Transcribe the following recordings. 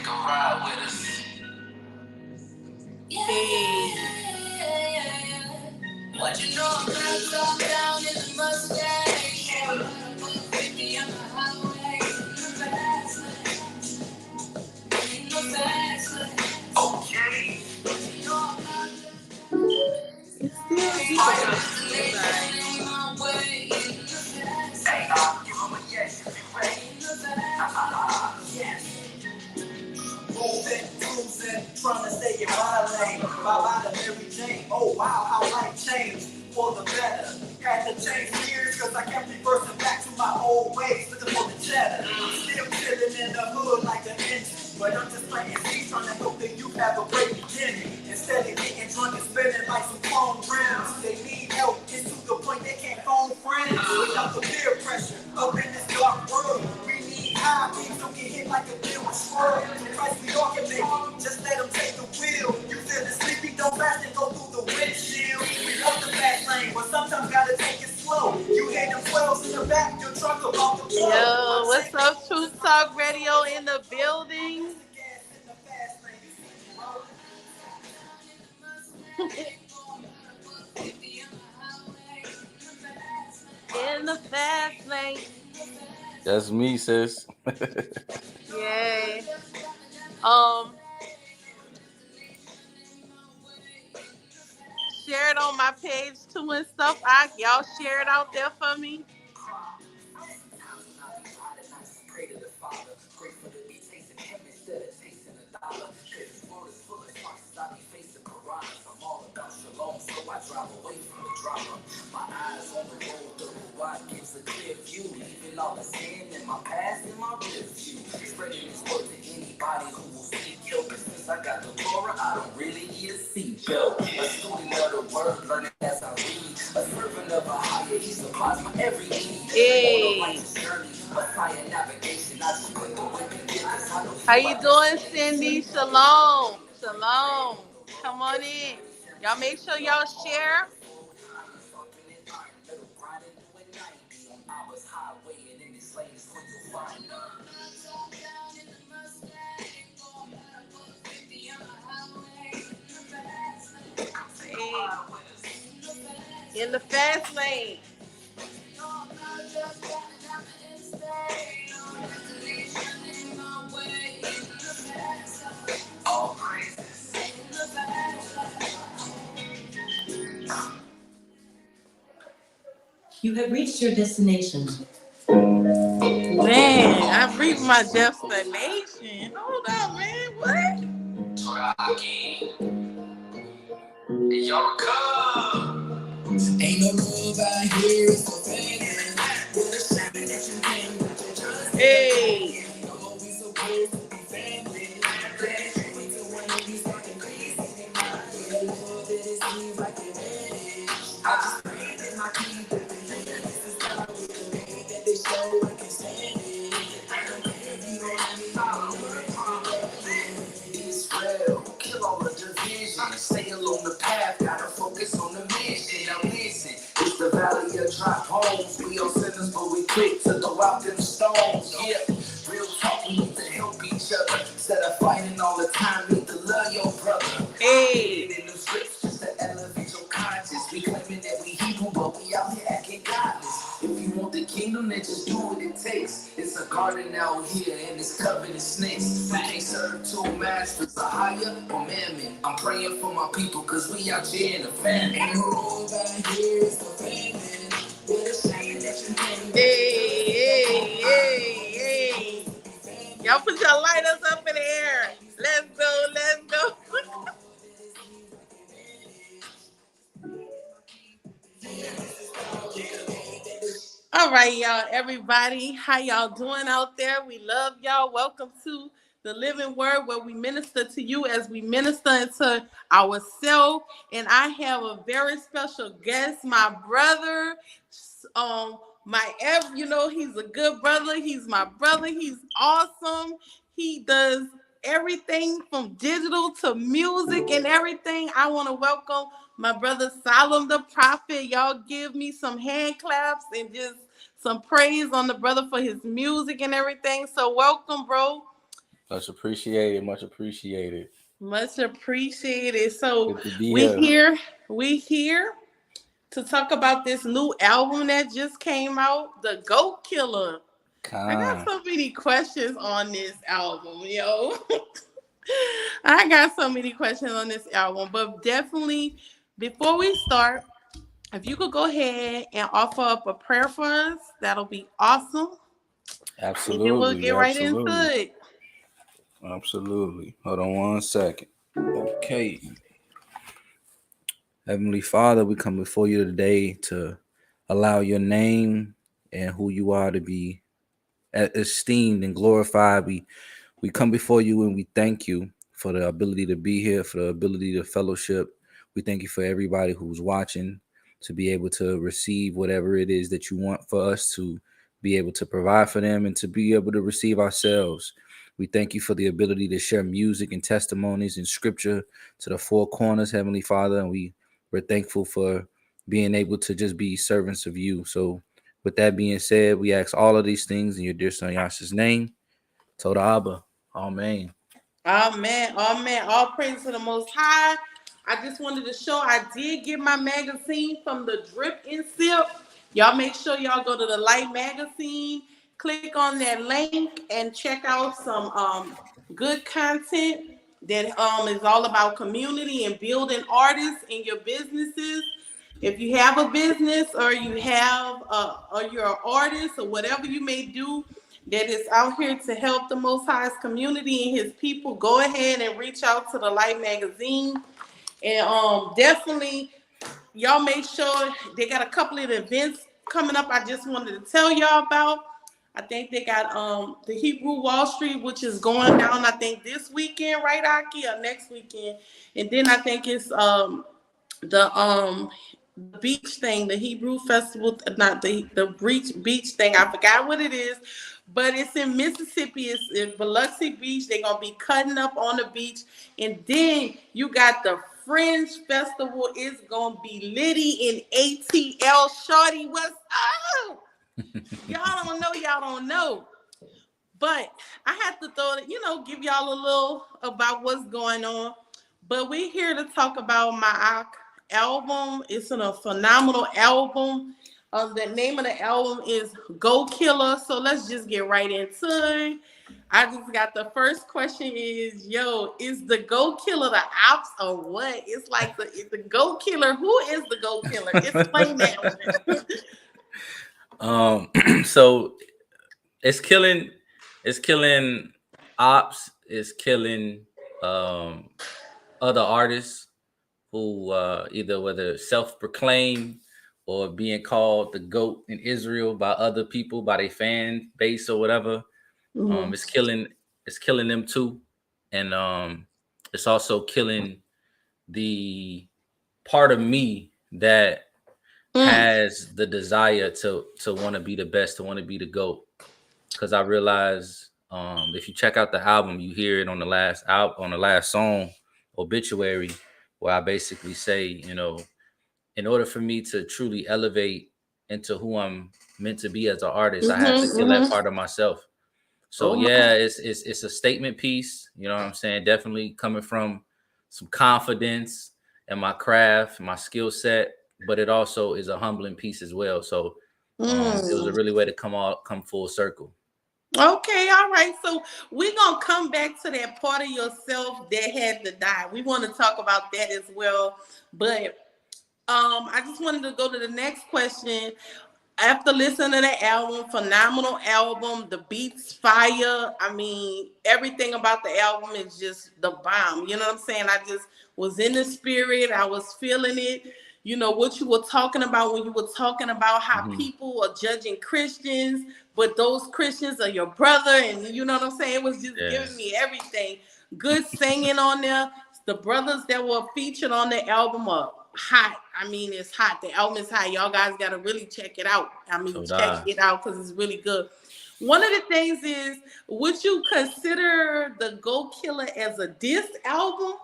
a ride with us. Hey. What you know, I'm gonna talk down in the Mustang. 50 on the highway. Okay. It's still fire. Hey, give him a yes. Be ready. Yes. Moving, cruising, trying to stay in my lane. Bye-bye to Mary Jane. Oh, wow, how life changed for the better. Had to change gears because I kept reversing back to my old ways. Looking for the cheddar. Still chilling in the hood like an engine. But I'm just playing C, trying to hope that you have a great beginning. Instead of getting drunk and spinning like some clone rims. They need help, it's to the point they can't phone friends. Without the peer pressure, up in this dark world. We need high beams, don't get hit like a bill with swirl. Christ, we all can make it, just let them take the wheel. You feeling sleepy, don't fast and go through the windshield. We love the fast lane, but sometimes gotta take it slow. You hear them 12s in the back, your truck about the flow. Yo, what's up, Truth Talk Radio in the building? In the fast lane. That's me, sis. Yay. Share it on my page too and stuff. Y'all share it out there for me. I drive away from the drama. My eyes on the road, the wide gives a clear view. Leaving all the sin in my past and my rear view. Spreading this word to anybody who will seek help. Since I got the Torah, I don't really need a seatbelt. A student of the word, learning as I read. A servant of a higher, he supplies my every need. Hey. How you doing, Cindy? Shalom. Shalom. Come on in. Y'all make sure y'all share. Hey. In the fast lane. All praises. You have reached your destination. Man, I've reached my destination. Hold on, man. What? Rocky. Y'all come. Ain't no love out here. It's so hey. Stay along the path, gotta focus on the mission. Now listen, it's the valley of dry bones. We all sinners, but we quick to throw out them stones. Yeah, real talk, we need to help each other. Instead of fighting all the time, need to love your brother. Hey, in the scripts just to elevate your conscience. We claiming that we Hebrew, but we out here acting godless. If you want the kingdom, then just do what it takes. It's a garden out here, and it's covered in snakes. We can't serve two masters, a higher or mammon. I'm praying for my people, cause we out here in the famine. Ain't no road out here, it's the famine. What a shame that you can't. Hey. Y'all put your lighters up in the air. Let's go. All right, y'all, everybody. How y'all doing out there? We love y'all. Welcome to the Living Word, where we minister to you as we minister into ourselves. And I have a very special guest, my brother. He's a good brother. He's my brother. He's awesome. He does everything from digital to music and everything. I want to welcome my brother Solemn the Prophet. Y'all give me some hand claps and just some praise on the brother for his music and everything. So welcome, bro. Much appreciated. Much appreciated. Much appreciated. So Good to be we here. here, we here to talk about this new album that just came out, The Goat Killer. I got Con. so many questions on this album, yo. I got so many questions on this album, but definitely before we start, if you could go ahead and offer up a prayer for us, that'll be awesome. And then we'll Absolutely. get right into Absolutely. it. Absolutely. Hold on one second. Okay. Heavenly Father, we come before you today to allow your name and who you are to be esteemed and glorified. We come before you and we thank you for the ability to be here, for the ability to fellowship. We thank you for everybody who's watching to be able to receive whatever it is that you want for us to be able to provide for them and to be able to receive ourselves. We thank you for the ability to share music and testimonies and scripture to the four corners, Heavenly Father. And we're thankful for being able to just be servants of you. So with that being said, we ask all of these things in your dear son Yasha's name. Toda Abba. Amen. Amen. Amen. All praise to the Most High. I just wanted to show I did get my magazine from the Drip and Sip. Y'all make sure y'all go to the Light Magazine, click on that link, and check out some good content that is all about community and building artists in your businesses. If you have a business or you have or you're an artist or whatever you may do that is out here to help the Most High's community and His people, go ahead and reach out to the Light Magazine. And definitely, y'all make sure they got a couple of events coming up. I just wanted to tell y'all about. I think they got the Hebrew Wall Street, which is going down. I think this weekend, right, Aki, or next weekend. And then I think it's the beach thing, the Hebrew festival, not the beach thing. I forgot what it is, but it's in Mississippi. It's in Biloxi Beach. They're gonna be cutting up on the beach, and then you got the Fringe Festival. It's gonna be litty in ATL. Shorty, what's up? Y'all don't know. Y'all don't know. But I have to throw it, give y'all a little about what's going on. But we're here to talk about my album. It's a phenomenal album. The name of the album is Go Killer. So let's just get right into it. I just got the first question is, yo, is the Go Killer the ops or what? It's like is the Go Killer. Who is the Go Killer? Explain that. So it's killing ops, it's killing um other artists who either whether self-proclaimed or being called the GOAT in Israel by other people, by their fan base or whatever. Mhm. It's killing them too. And it's also killing the part of me that Mm. has the desire to want to be the best, to want to be the GOAT. Because I realize if you check out the album, you hear it on the last song, Obituary, where I basically say, in order for me to truly elevate into who I'm meant to be as an artist, I have to kill that part of myself. So Oh yeah, my. it's a statement piece. You know what I'm saying? Definitely coming from some confidence in my craft, my skill set, but it also is a humbling piece as well. So it was a Mm. really way to come full circle. Okay, all right. So we're gonna come back to that part of yourself that had to die. We want to talk about that as well. But I just wanted to go to the next question. After listening to the album, phenomenal album, the beats fire. I mean, everything about the album is just the bomb. You know what I'm saying? I just was in the spirit. I was feeling it. You know what you were talking about when you were talking about how Mhm. people are judging Christians, but those Christians are your brother, and you know what I'm saying? It was just giving Yes. me everything. Good singing on there. The brothers that were featured on the album are hot. I mean, it's hot. The album is hot. Y'all guys got to really check it out. I mean, So check die. it out because it's really good. One of the things is, would you consider the Go Killer as a diss album?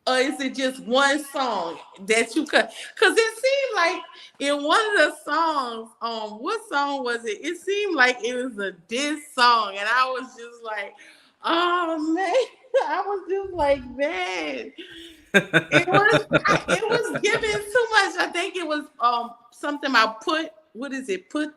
Or is it just one song that you could? Because it seemed like in one of the songs, what song was it? It seemed like it was a diss song, and I was just like, Oh man, I was just like, man. It was giving too much. I think it was something I put. What is it? Put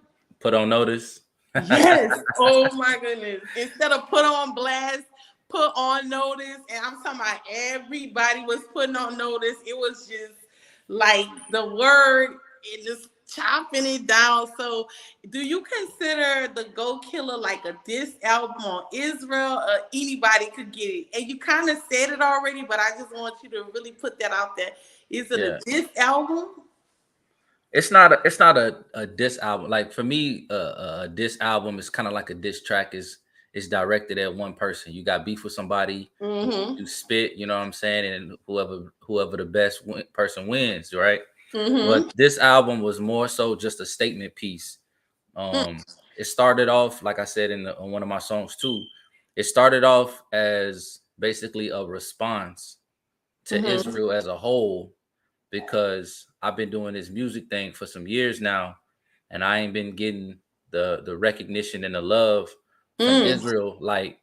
on notice. Yes. Oh my goodness. Instead of put on blast, put on notice. And I'm talking about everybody was putting on notice. It was just like the word, it just chopping it down. So do you consider the Go Killer like a diss album on Israel, or anybody could get it? And you kind of said it already, but I just want you to really put that out there. Is it a Yeah. diss album? It's not a diss album. Like for me, a diss album is kind of like a diss track. Is directed at one person. You got beef with somebody, Mm-hmm. you spit. You know what I'm saying, and whoever the best person wins, right? But Mm-hmm. this album was more so just a statement piece. It started off, like I said on one of my songs too. It started off as basically a response to Mm-hmm. Israel as a whole, because I've been doing this music thing for some years now, and I ain't been getting the recognition and the love from Mm. Israel, like,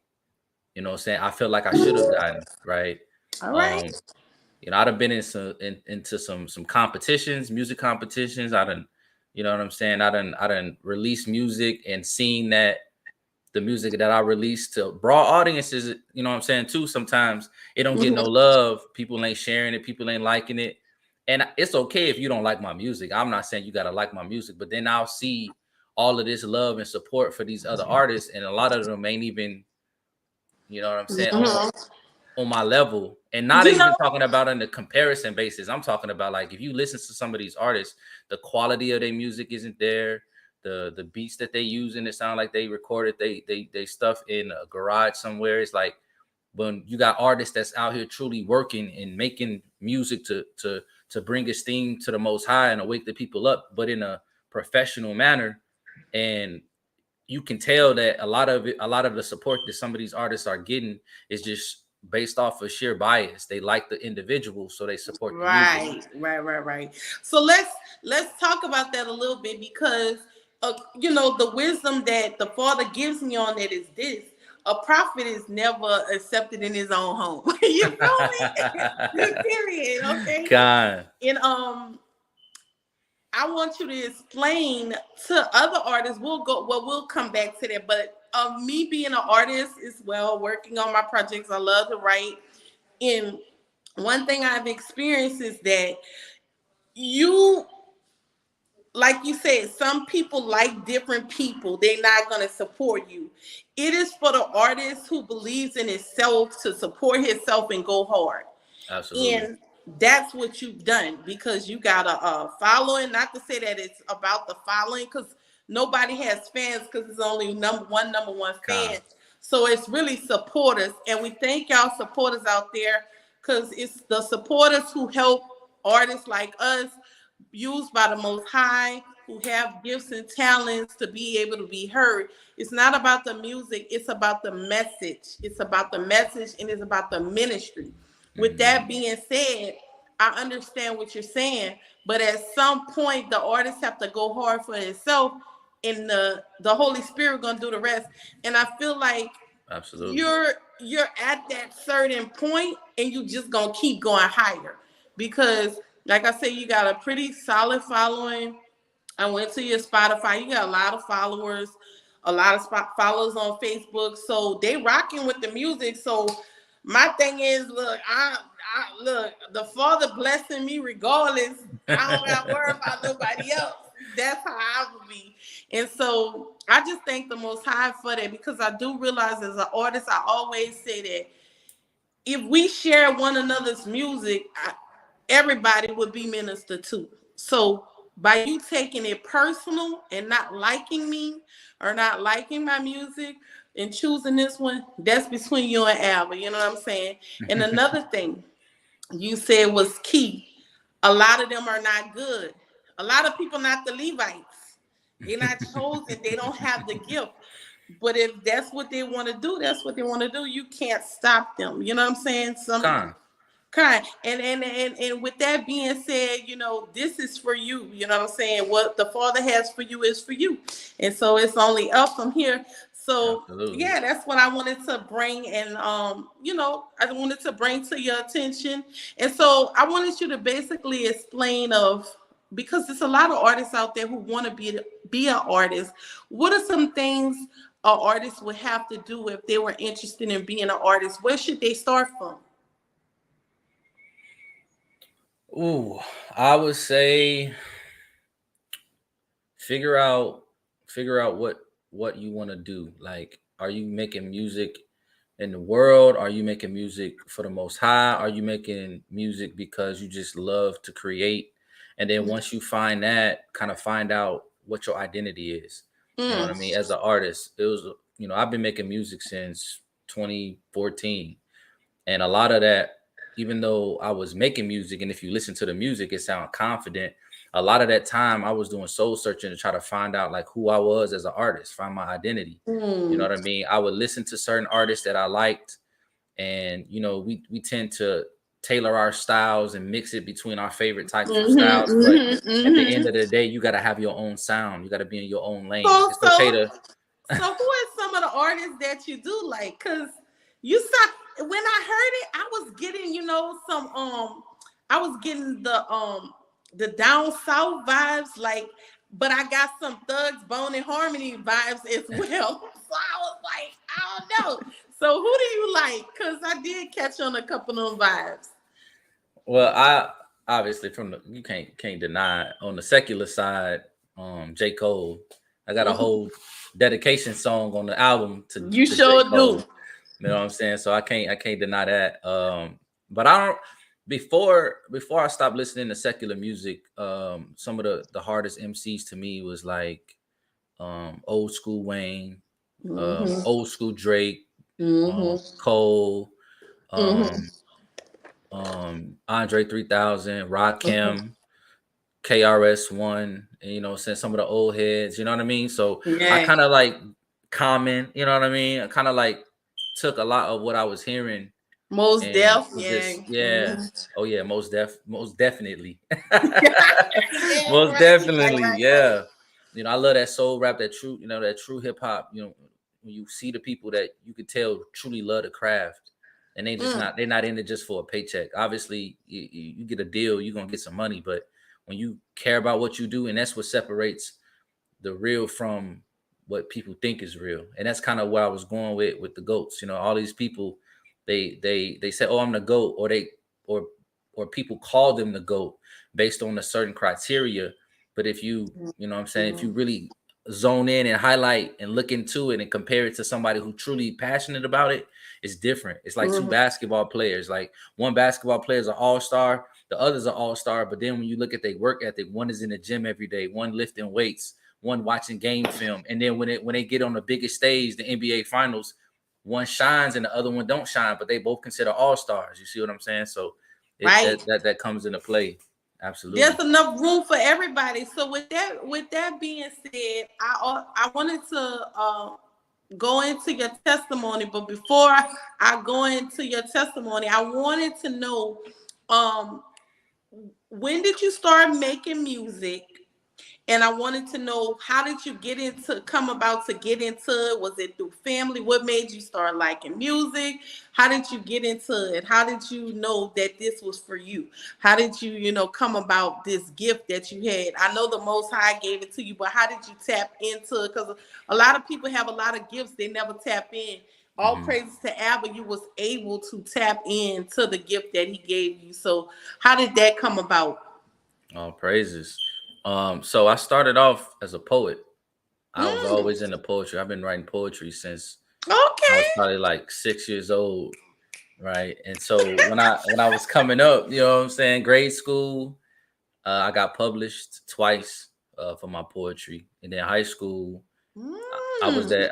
what I'm saying, I feel like I should have gotten, right? All right. Um, I'd have been into some competitions, music competitions. I done, you know what I'm saying? I done released music and seen that the music that I release to broad audiences, you know what I'm saying, too. Sometimes it don't get no Mm-hmm. love. People ain't sharing it. People ain't liking it. And it's okay if you don't like my music. I'm not saying you got to like my music, but then I'll see all of this love and support for these other artists. And a lot of them ain't even, you know what I'm saying, Mm-hmm. on my level, and not You know, even talking about on the comparison basis. I'm talking about, like, if you listen to some of these artists, the quality of their music isn't there. The beats that they use, and it sound like they recorded they stuff in a garage somewhere. It's like, when you got artists that's out here truly working and making music to bring esteem to the Most High and to wake the people up, but in a professional manner. And you can tell that a lot of the support that some of these artists are getting is just based off of sheer bias. They like the individual, so they support the music. right. So let's talk about that a little bit, because the wisdom that the Father gives me on that is this: a prophet is never accepted in his own home. You feel me? Period. Okay. God, And I want you to explain to other artists. We'll come back to that. But me being an artist as well, working on my projects, I love to write. And one thing I've experienced is that you, like you said, some people like different people. They're not going to support you. It is for the artist who believes in himself to support himself and go hard. absolutely. And that's what you've done, because you got a following. Not to say that it's about the following, because nobody has fans, because it's only number one fan. God, So it's really supporters, and we thank y'all supporters out there, because it's the supporters who help artists like us, used by the Most High, who have gifts and talents to be able to be heard. It's not about the music, it's about the message. It's about the message, and it's about the ministry. With hmm, that being said, I understand what you're saying, but at some point, the artist have to go hard for himself, and the Holy Spirit gonna do the rest. And I feel like absolutely. you're at that certain point, and you just gonna keep going higher, because, like I said, you got a pretty solid following. I went to your Spotify. You got a lot of followers, a lot of followers on Facebook. So they rocking with the music. So my thing is, look, I look, the Father blessing me regardless. I don't got to worry about nobody else. That's how I would be. And so I just thank the Most High for that, because I do realize, as an artist, I always say that if we share one another's music, everybody would be ministered to. So by you taking it personal and not liking me or not liking my music and choosing this one, that's between you and Alba. You know what I'm saying? And another thing you said was key. A lot of them are not good. A lot of people not the Levites. They're not chosen. They don't have the gift. But if that's what they want to do, that's what they want to do. You can't stop them. You know what I'm saying? God, Kind. And with that being said, this is for you. You know what I'm saying? What the Father has for you is for you. And so it's only up from here. So Absolutely. yeah, that's what I wanted to bring, and I wanted to bring to your attention. And so I wanted you to basically explain of, because there's a lot of artists out there who want to be an artist. What are some things an artist would have to do if they were interested in being an artist? Where should they start from? Ooh, I would say figure out figure out what you want to do. Like, are you making music in the world? Are you making music for the most high? Are you making music because you just love to create? And then once you find that, kind of find out what your identity is. You know what I Mm. mean? As an artist, it was, I've been making music since 2014. And a lot of that, even though I was making music, and if you listen to the music, it sounded confident. A lot of that time I was doing soul searching to try to find out like who I was as an artist, find my identity. You know Mm. what I mean? I would listen to certain artists that I liked, and we tend to tailor our styles and mix it between our favorite types of Mhm, styles. But mhm, at the end mhm. of the day, you got to have your own sound. You got to be in your own lane. So, It's okay so, to so, who are some of the artists that you do like? Cause you saw when I heard it, I was getting, I was getting the down south vibes, like, but I got some Thugs Bone and Harmony vibes as well. So I was like, I don't know. So who do you like? Cause I did catch on a couple of them vibes. Well, I obviously from the you can't deny on the secular side, J. Cole. I got a Mhm. whole dedication song on the album You to J. sure Cole. do. You know what I'm saying? So I can't deny that. But I don't before I stopped listening to secular music, some of the hardest MCs to me was like old school Wayne, Mm-hmm. old school Drake, Mm-hmm. Cole, um, Mm-hmm. Andre 3000, Mm-hmm. Rakim, KRS-One, and since some of the old heads, you know what I mean? So I Yeah. kind of like Common, you know what I mean? I kind of like took a lot of what I was hearing Most and deaf, it yeah. just yeah. Mm-hmm. Oh yeah, most definitely. Yeah, Most definitely, right. yeah. I love that soul rap, that true hip hop, when you see the people that you could tell truly love the craft and Mm. they're not in it just for a paycheck. Obviously, you get a deal, you're gonna get some money, but when you care about what you do, and that's what separates the real from what people think is real. And that's kind of where I was going with the goats. All these people, they say, "Oh, I'm the goat," or or people call them the goat based on a certain criteria. But if you know what I'm saying, if you really zone in and highlight and look into it and compare it to somebody who truly passionate about it, it's different. It's like two Mm-hmm. basketball players. Like one basketball player is an all-star, the other's an all-star. But then when you look at their work ethic, one is in the gym every day, one lifting weights, one watching game film, and then when they get on the biggest stage, the NBA Finals, one shines and the other one don't shine, but they both consider all stars. You see what I'm saying? So it Right. that comes into play. There's Absolutely. enough room for everybody. So with that being said, I wanted to go into your testimony, but before I go into your testimony, I wanted to know, um when did you start making music? And I wanted to know, how did you come about to get into it? Was it through family? What made you start liking music? How did you get into it? How did you know that this was for you? How did come about this gift that you had? I know the Most High gave it to you, but how did you tap into it? Because a lot of people have a lot of gifts, they never tap in. All Hmm. praises to Abba, you was able to tap into the gift that he gave you. So how did that come about? All praises. So I started off as a poet. I was Mm, always into poetry. I've been writing poetry since I was okay. probably like 6 years old, right? And so when I was coming up, you know what I'm saying, grade school, I got published twice for my poetry, and then high school, Mm. I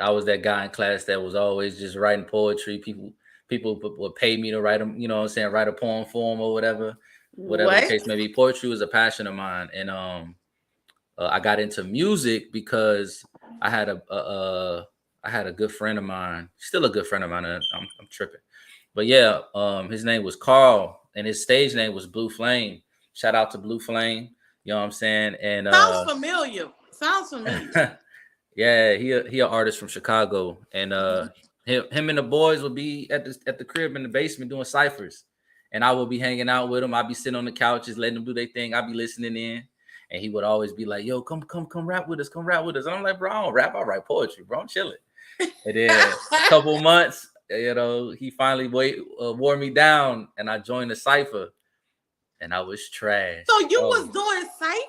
was that guy in class that was always just writing poetry. People would pay me to write them, you know what I'm saying, write a poem for them or whatever the What? case may be. Poetry was a passion of mine, and I got into music because I had I had a good friend of mine, still a good friend of mine. I'm tripping, but yeah, his name was Carl, and his stage name was Blue Flame. Shout out to Blue Flame. You know what I'm saying? And Sounds familiar. Sounds familiar. Yeah, he an artist from Chicago, and him and the boys will be at the crib in the basement doing ciphers, and I will be hanging out with him. I'll be sitting on the couches, letting them do their thing. I'll be listening in, and he would always be like, "Yo, come rap with us, come rap with us." And I'm like, "Bro, I don't rap. I write poetry, bro. I'm chilling." And then a couple months, he finally wore me down, and I joined the cipher, and I was trash. So you Oh was doing ciphers?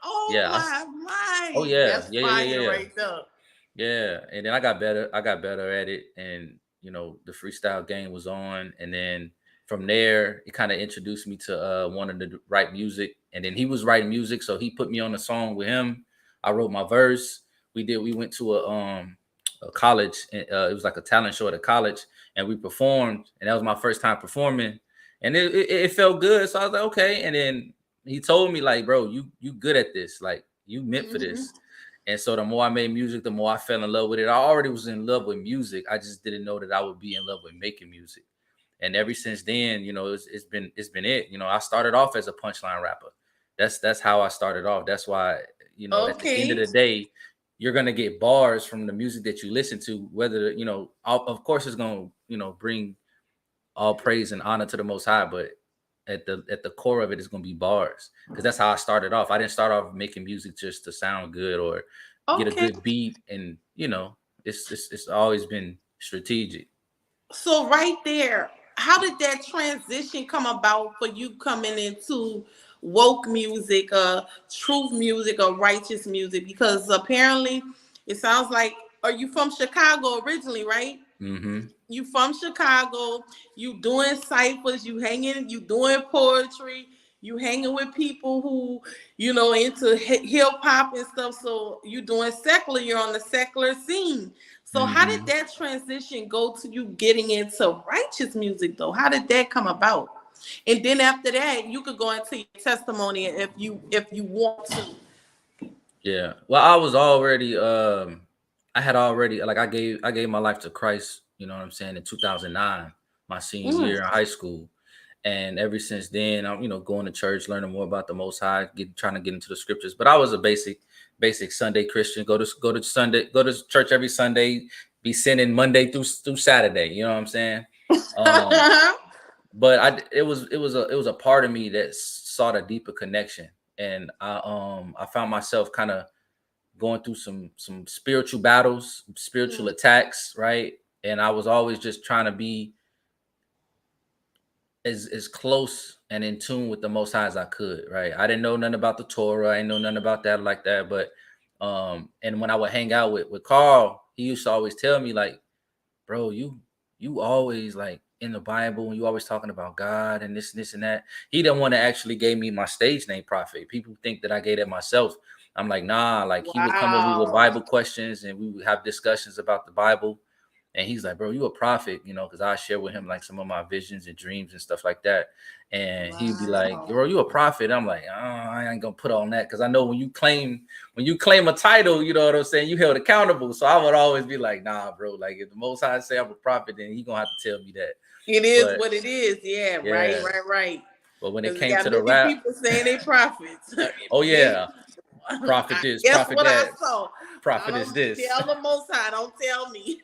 Oh yeah, oh my! yeah, That's yeah, yeah, yeah, fire yeah. right there. Yeah, and then I got better. I got better at it, and the freestyle game was on, and then from there, it kind of introduced me to wanting to write music, and then he was writing music, so he put me on a song with him. I wrote my verse. We went to a college. And, it was like a talent show at a college, and we performed, and that was my first time performing, and it felt good. So I was like, okay, and then he told me like, bro, you good at this, like you meant for Mm-hmm. this. And so the more I made music, the more I fell in love with it. I already was in love with music. I just didn't know that I would be in love with making music. And ever since then, it's been it. I started off as a punchline rapper. That's how I started off. That's why, at the end of Okay. the day, you're gonna get bars from the music that you listen to, whether, of course it's gonna, bring all praise and honor to the most high, but at the core of it is going to be bars, because that's how I started off. I didn't start off making music just to sound good or get a Okay. good beat, and it's always been strategic. So right there, how did that transition come about for you coming into woke music, truth music, or righteous music? Because apparently, it sounds like, are you from Chicago originally, right? Mm-hmm. You from Chicago, you doing ciphers, you doing poetry, you hanging with people who, into hip hop and stuff. So you doing secular, you're on the secular scene. So how did Mm-hmm. that transition go to you getting into righteous music though? How did that come about? And then after that, you could go into your testimony if you want to. Yeah. Well, I had already, like, I gave my life to Christ, you know what I'm saying, in 2009, my senior Mm. year in high school. And ever since then, I'm, going to church, learning more about the Most High, trying to get into the scriptures. But I was a basic Sunday Christian. Go to church every Sunday, be sinning Monday through Saturday. You know what I'm saying? Um, but it was a part of me that sought a deeper connection, and I found myself kind of going through some spiritual battles, spiritual Mm. attacks, right? And I was always just trying to be as close and in tune with the Most High as I could, right? I didn't know nothing about the Torah. I didn't know nothing about that like that. But and when I would hang out with Carl, he used to always tell me like, bro, you always like in the Bible, and you always talking about God and this and that. He the one that actually gave me my stage name, Prophet. People think that I gave it myself. I'm like, nah. Like, he would come with me with Wow. Bible questions, and we would have discussions about the Bible. And he's like, bro, you a prophet, because I share with him like some of my visions and dreams and stuff like that. And he'd be like, Wow. bro, you a prophet. I'm like, I ain't gonna put on that, because I know when you claim a title, you know what I'm saying, you held accountable. So I would always be like, nah, bro. Like, if the Most High say I'm a prophet, then he gonna have to tell me that. It is But what it is. Yeah, right, yeah, right, right. but when it Because we came got to the many rap, people saying they prophets. oh Many, yeah, prophet this, guess prophet what I that, saw? I prophet is don't this. tell the Most High. Don't tell me.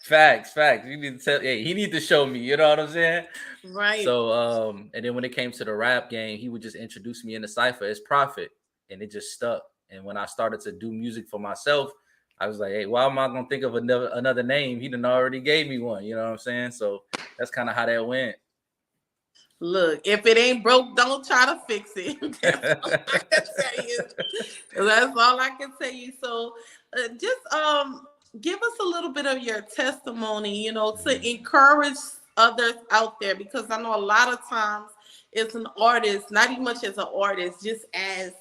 Facts. You need to tell. Hey, he need to show me. You know what I'm saying? Right. So, and then when it came to the rap game, he would just introduce me in the cipher as Prophet, and it just stuck. And when I started to do music for myself, I was like, hey, why am I gonna think of another name? He done already gave me one. You know what I'm saying? So that's kind of how that went. Look, if it ain't broke, don't try to fix it. That's all I can tell you. That's all I can tell you. So, just give us a little bit of your testimony, to Mhm. encourage others out there, because I know a lot of times as an artist, not even much as an artist, just as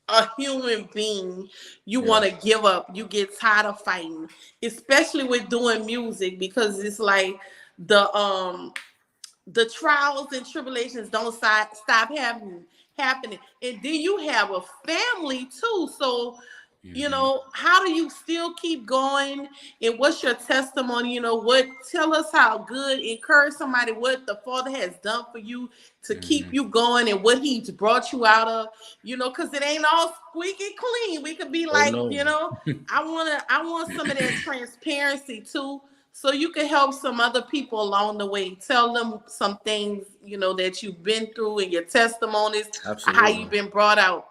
a human being, you Yeah. want to give up. You get tired of fighting, especially with doing music, because it's like the trials and tribulations don't stop happening. And then you have a family too. So You know, how do you still keep going? And what's your testimony? You know, what tell us how good, encourage somebody what the Father has done for you to keep you going and what He's brought you out of, you know, because it ain't all squeaky clean. We could be Oh like, no. you know, I want some of that transparency too. So you can help some other people along the way. Tell them some things, you know, that you've been through and your testimonies, how Absolutely. you've been brought out.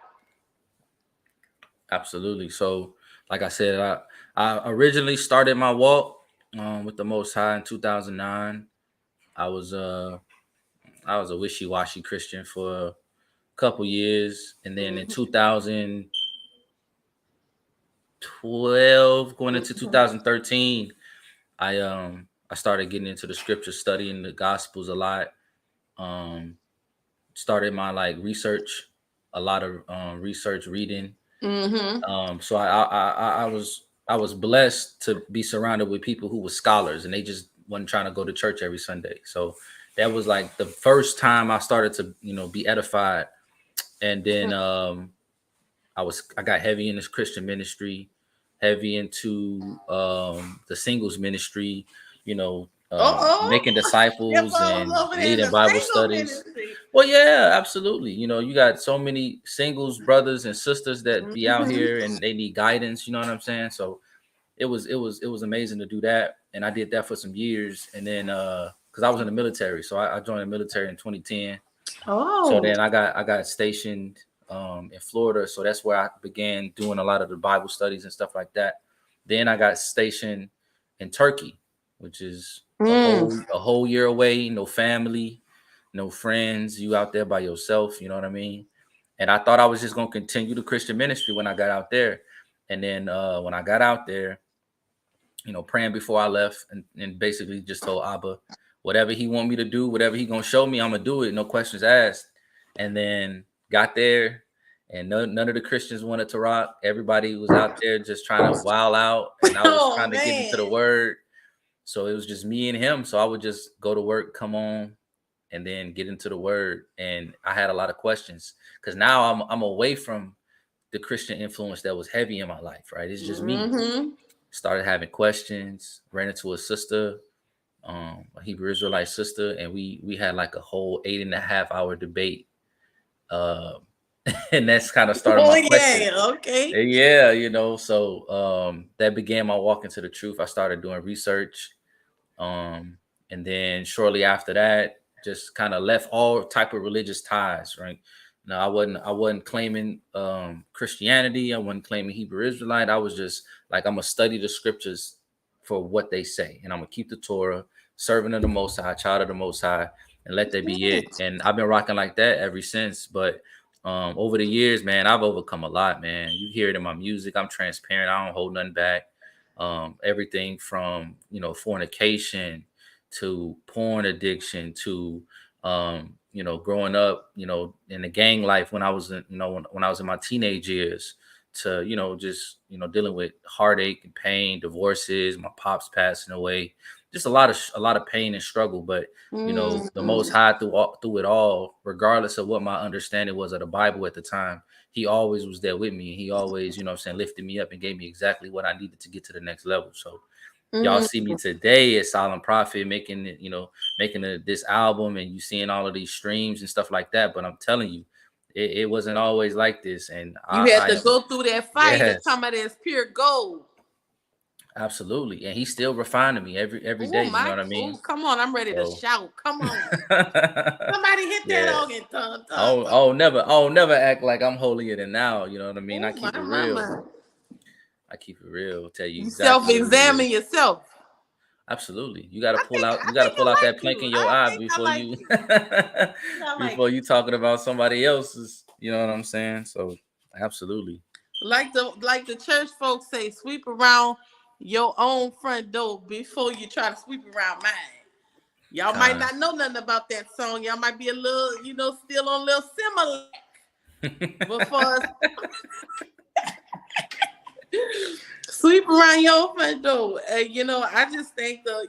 Absolutely. So, like I said, I originally started my walk with the Most High in 2009. I was uh I was a wishy-washy Christian for a couple years, and then in 2012, going into 2013, I started getting into the scripture, studying the Gospels a lot. Um, Started my like research, a lot of research reading. Mm-hmm. So I was blessed to be surrounded with people who were scholars and they just wasn't trying to go to church every Sunday. So that was like the first time I started to, be edified. And then I got heavy in this Christian ministry, heavy into the singles ministry, Uh-oh. making Your disciples father was and over there in leading the Bible single studies. ministry. Well, yeah, absolutely. You got so many singles brothers and sisters that be out Mm-hmm. here and they need guidance. You know what I'm saying? So it was amazing to do that, and I did that for some years, and then because I was in the military, so I joined the military in 2010. So Oh. then I got stationed in Florida, so that's where I began doing a lot of the Bible studies and stuff like that. Then I got stationed in Turkey, which is a Mm. whole year away, no family, no friends, you out there by yourself, you know what I mean? And I thought I was just gonna continue the Christian ministry when I got out there. And then when I got out there, praying before I left and basically just told Abba, whatever he want me to do, whatever he gonna show me, I'm gonna do it, no questions asked. And then got there and none of the Christians wanted to rock. Everybody was out there just trying to wild out, and I was Oh trying to get into the man. word. So it was just me and him. So I would just go to work, come on, and then get into the word. And I had a lot of questions because now I'm away from the Christian influence that was heavy in my life, right? It's just me. Mm-hmm. Started having questions, ran into a sister, a Hebrew Israelite sister, and we had like a whole 8.5 hour debate. Uh, and that's kind of started Oh my question. yeah. Okay. And yeah, so that began my walk into the truth. I started doing research. Um, and then shortly after that, just kind of left all type of religious ties, right? No, I wasn't claiming Christianity. I wasn't claiming Hebrew Israelite. I was just like, I'm gonna study the scriptures for what they say, and I'm gonna keep the Torah, servant of the Most High, child of the Most High, and let that be it. And I've been rocking like that ever since. But over the years, man, I've overcome a lot, man. You hear it in my music. I'm transparent. I don't hold nothing back. Everything from fornication to porn addiction to growing up in the gang life when I was when I was in my teenage years to just dealing with heartache and pain, divorces, my pops passing away, just a lot of pain and struggle. But the Most Mm-hmm. High through it all, regardless of what my understanding was of the Bible at the time, he always was there with me. He always, lifted me up and gave me exactly what I needed to get to the next level. So y'all see me today as Solemn Prophet making it, this album, and you seeing all of these streams and stuff like that. But I'm telling you, it wasn't always like this. And You I, had I to am, go through that fire to yes, come out as pure gold. absolutely. And he's still refining me every Oh day. You know my! what I Oh, mean? come on! I'm ready to So shout. Come on! Somebody hit that yeah. organ. Dun, dun, dun. I'll never act like I'm holier than now. You know what I mean? I Oh keep it my, real. my! I keep it real. Tell you You exactly what it self-examine is. yourself. Absolutely. You gotta I pull think out, I you gotta think pull out I that like plank you. in your I eye think I before like you you. I think I like before you. you talking about somebody else's, you know what I'm saying? So absolutely. Like the church folks say, sweep around your own front door before you try to sweep around mine. Y'all might Kind. not know nothing about that song. Y'all might be a little, still on a little similar. Before sweep around your front door. I just thank the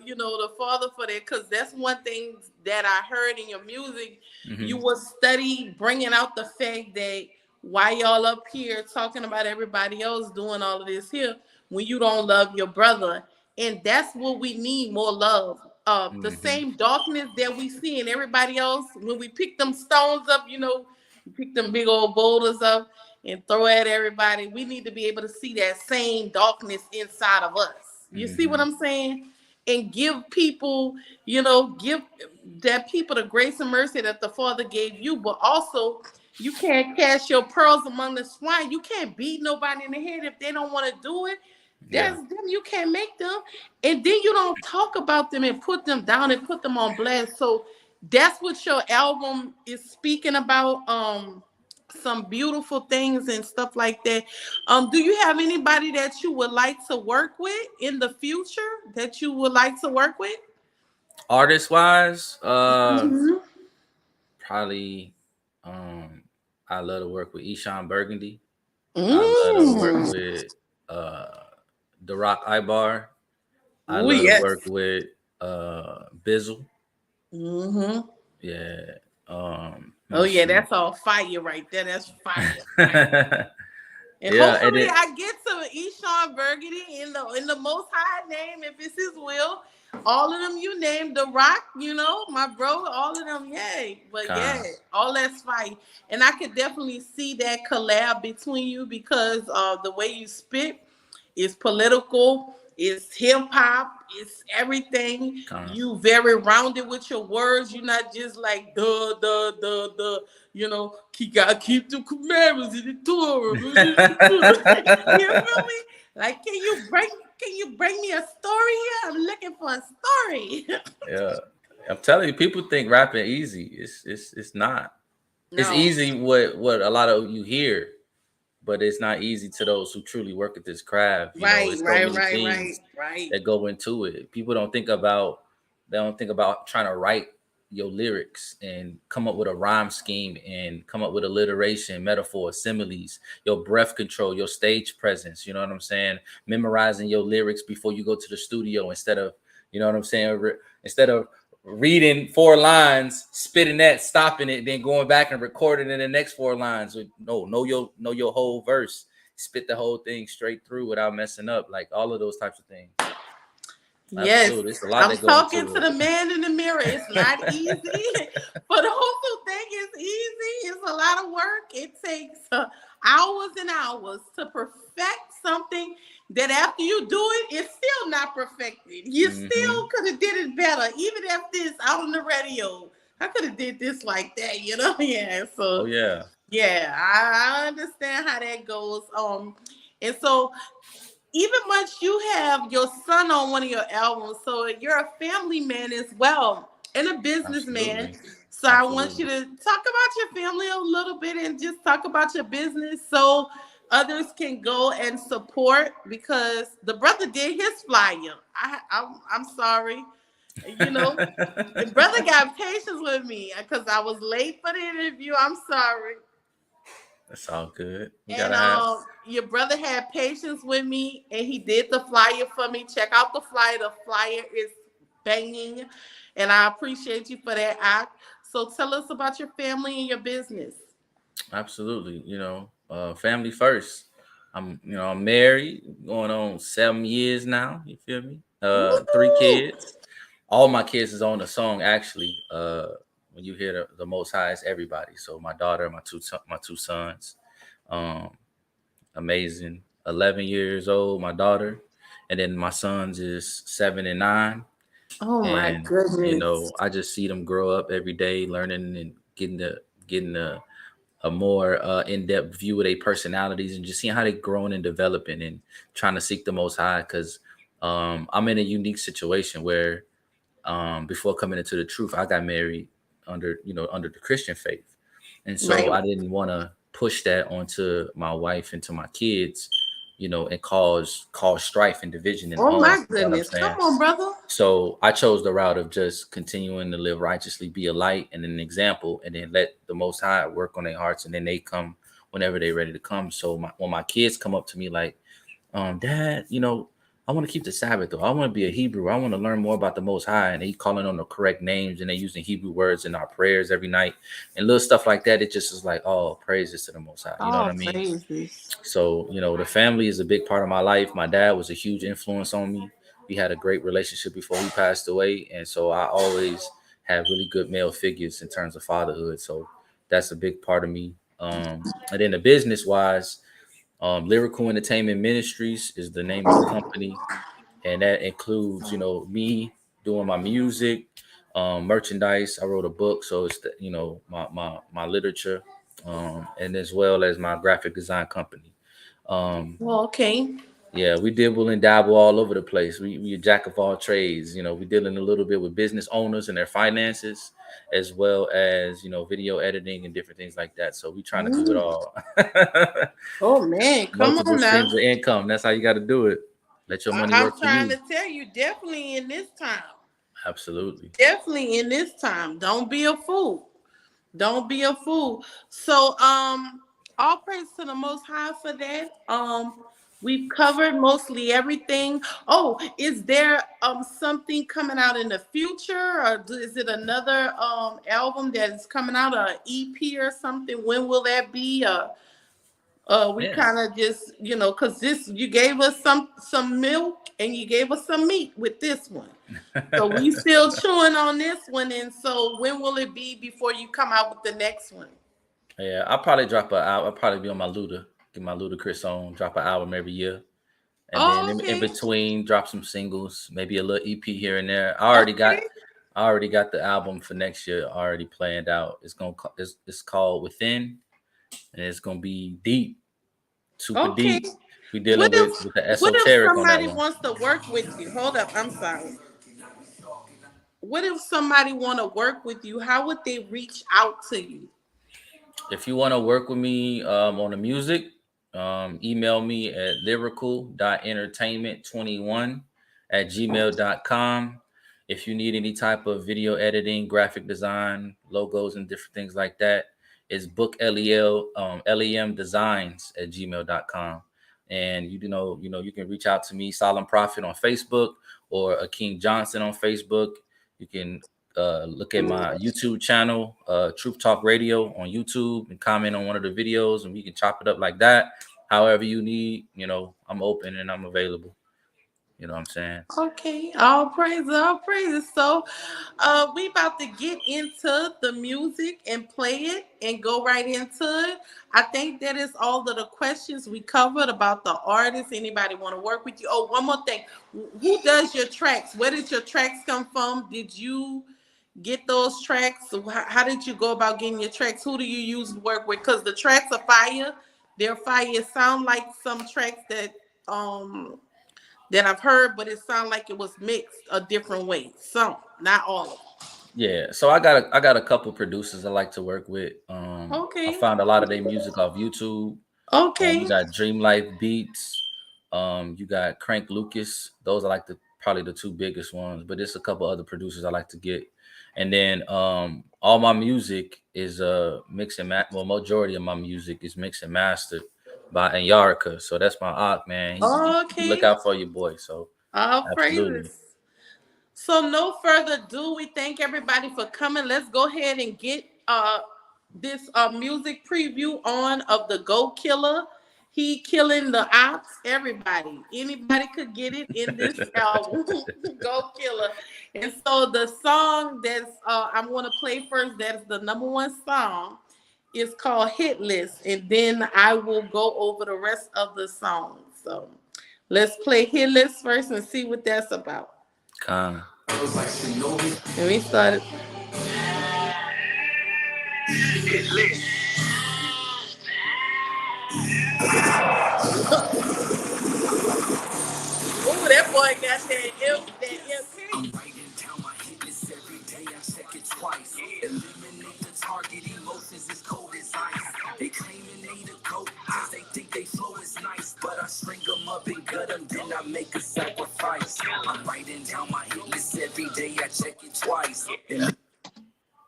Father for that, because that's one thing that I heard in your music. You Hmm. will study bringing out the fact that why y'all up here talking about everybody else doing all of this here when you don't love your brother? And that's what we need, more love. The Mm-hmm. same darkness that we see in everybody else, when we pick them stones up, we pick them big old boulders up and throw at everybody. We need to be able to see that same darkness inside of us. You see what Mm-hmm. I'm saying? And give people, give that people the grace and mercy that the Father gave you, but also you can't cast your pearls among the swine. You can't beat nobody in the head if they don't want to do it. Yeah. That's them. You can't make them. And then you don't talk about them and put them down and put them on blast. So that's what your album is speaking about. Some beautiful things and stuff like that. Do you have anybody that you would like to work with in the future that you would like to work with? Artist wise, Mhm. probably I love to work with Eshawn Burgundy. I love to work Mm. with uh The Rock Ibar. I Oh love to yes. work with Bizzle. Hmm. Yeah. Oh Let's yeah, see. that's all fire right there. That's fire. And Yeah, and hopefully it I get to Eshawn Burgundy in the Most High name, if it's His will. All of them you named, The Rock, my bro, all of them, yay. But yeah, con all that's fine. And I could definitely see that collab between you because the way you spit is political, it's hip hop, it's everything. con You very rounded with your words. You're not just like the. Keep the commandments in the Torah. You feel me? Like, can you bring me a story here? I'm looking for a story. Yeah. I'm telling you, people think rapping easy. It's not. It's No. easy what a lot of you hear, but it's not easy to those who truly work at this craft. Right, It's so right, many right, right, things right. that go into it. People don't think about trying to write your lyrics and come up with a rhyme scheme and come up with alliteration, metaphor, similes, your breath control, your stage presence. You know what I'm saying? Memorizing your lyrics before you go to the studio instead of, you know what I'm saying? Instead of reading 4 lines, spitting that, stopping it, then going back and recording in the next 4 lines. No, know your whole verse, spit the whole thing straight through without messing up, like all of those types of things. Yes, Absolutely, it's a lot I'm that go talking into to the it. man in the mirror. It's not easy. For those who think it's easy, it's a lot of work. It takes hours and hours to perfect something that after you do it, it's still not perfected. You Hmm. still could have did it better, even if this out on the radio. I could have did this like that, Yeah. Oh So yeah, yeah, I understand how that goes. And so even much you have your son on one of your albums, so you're a family man as well and a businessman. absolutely, So I want you absolutely, to talk about your family a little bit and just talk about your business so others can go and support because the brother did his flyer. I'm sorry, you know, the brother got patience with me because I was late for the interview. I'm sorry. that's all good. You And gotta have. your brother had patience with me, and he did the flyer for me. Check out the flyer. The flyer is banging, and I appreciate you for that act. So tell us about your family and your business. Absolutely, family first. I'm married, going on 7 years now. You feel me? Three Woohoo! kids. All my kids is on the song actually. When you hear the Most High, is everybody. So my daughter, my two sons, um, amazing. 11 years old, my daughter, and then my sons is 7 and 9. Oh my And goodness! I just see them grow up every day, learning and getting a more in-depth view of their personalities and just seeing how they're growing and developing and trying to seek the Most High. Because I'm in a unique situation where before coming into the truth, I got married under the Christian faith, and so Right. I didn't want to push that onto my wife and to my kids, and cause strife and division in the Oh home. my You know what I'm goodness! Come saying? on, brother. So I chose the route of just continuing to live righteously, be a light and an example, and then let the Most High work on their hearts, and then they come whenever they're ready to come. So when my kids come up to me like, Dad, I want to keep the Sabbath though. I want to be a Hebrew. I want to learn more about the Most High, and they calling on the correct names, and they using Hebrew words in our prayers every night, and little stuff like that. It just is like, oh, praises to the Most High. You know what Oh, I mean? praises. So the family is a big part of my life. My dad was a huge influence on me. We had a great relationship before he passed away, and so I always had really good male figures in terms of fatherhood. So that's a big part of me. And then the business wise, Lyrical Entertainment Ministries is the name of the company, and that includes me doing my music, merchandise. I wrote a book, so it's my literature, and as well as my graphic design company. Well, okay. Yeah, we dibble and dabble all over the place. We a jack of all trades. We dealing a little bit with business owners and their finances, as well as video editing and different things like that. So we trying to do it Mm. all. Oh man, come Multiple on now. streams of income. That's how you got to do it. Let your money I'm work for trying you. to tell you, definitely in this time. Absolutely. Definitely in this time. Don't be a fool. Don't be a fool. So, all praise to the Most High for that. We've covered mostly everything. Oh, is there something coming out in the future, or is it another album that is coming out, or EP or something? When will that be? We Yeah. kind of just because this you gave us some milk and you gave us some meat with this one. So we still chewing on this one, and so when will it be before you come out with the next one? Yeah, I'll probably drop a album. I'll probably be on my Luda, get my Ludacris on, drop an album every year. And then Oh, in okay, between, drop some singles, maybe a little EP here and there. okay, I already got the album for next year already planned out. It's called Within, and it's gonna be deep, super okay. deep. We What dealing if with the what if esoteric on that somebody one. wants to work with you? Hold up, I'm sorry. What if somebody want to work with you? How would they reach out to you? If you want to work with me on the music, email me at lyrical.entertainment21@gmail.com. If you need any type of video editing, graphic design, logos, and different things like that, it's booklemdesigns@gmail.com. And you can reach out to me, Solemn Prophet on Facebook, or King Johnson on Facebook. You can look at my YouTube channel, Truth Talk Radio on YouTube, and comment on one of the videos, and we can chop it up like that. However you need, I'm open and I'm available. You know what I'm saying? Okay, all praises, all praises. So, we about to get into the music and play it and go right into it. I think that is all of the questions we covered about the artist. Anybody want to work with you? Oh, one more thing. Who does your tracks? Where did your tracks come from? Did you get those tracks? How did you go about getting your tracks? Who do you use to work with? Because the tracks are fire. They're fire. It sound like some tracks that I've heard, but it sounded like it was mixed a different way. Some, not all of them. Yeah. So I got a couple producers I like to work with. I Okay. found a lot of their music off YouTube. You Okay. got Dream Life Beats. You got Crank Lucas. Those are like probably the two biggest ones, but there's a couple other producers I like to get. And then all my music is mixed and well, majority of my music is mixed and mastered by Anyarika. So that's my aunt, man. He look Okay. out for your boy. So All absolutely. praises. So no further ado, we thank everybody for coming. Let's go ahead and get this music preview on of the Go Killer. He killing the ops. Everybody, anybody could get it in this album. Go Killer. And so the song that's I'm gonna play first. That's the number one song. Is called Hit List, and then I will go over the rest of the song. So let's play Hit List first and see what that's about. Con. And we started. Hit list. Oh, that boy got that I'm MP. writing down my hit list every day. I check it twice. Eliminate the target. Emotions as cold as ice. They claiming they the coat cause they think they flow is nice. But I string them up and gut them, then I make a sacrifice. I'm writing down my hit list every day. I check it twice.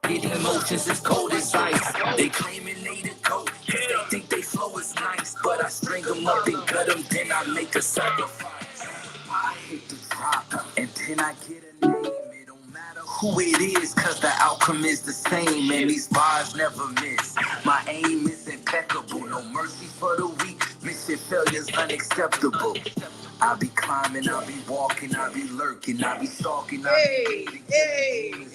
Emotions as cold as ice. They claiming they the coat cause they think they flow is nice. But I string them up and gut them, then I make a sacrifice. drop, and then I get a name. It don't matter who it is, cause the outcome is the same, and these bars never miss. My aim is impeccable, no mercy for the weak, mission failure's unacceptable. I be climbing, I be walking, I be lurking, I be stalking, I be waiting,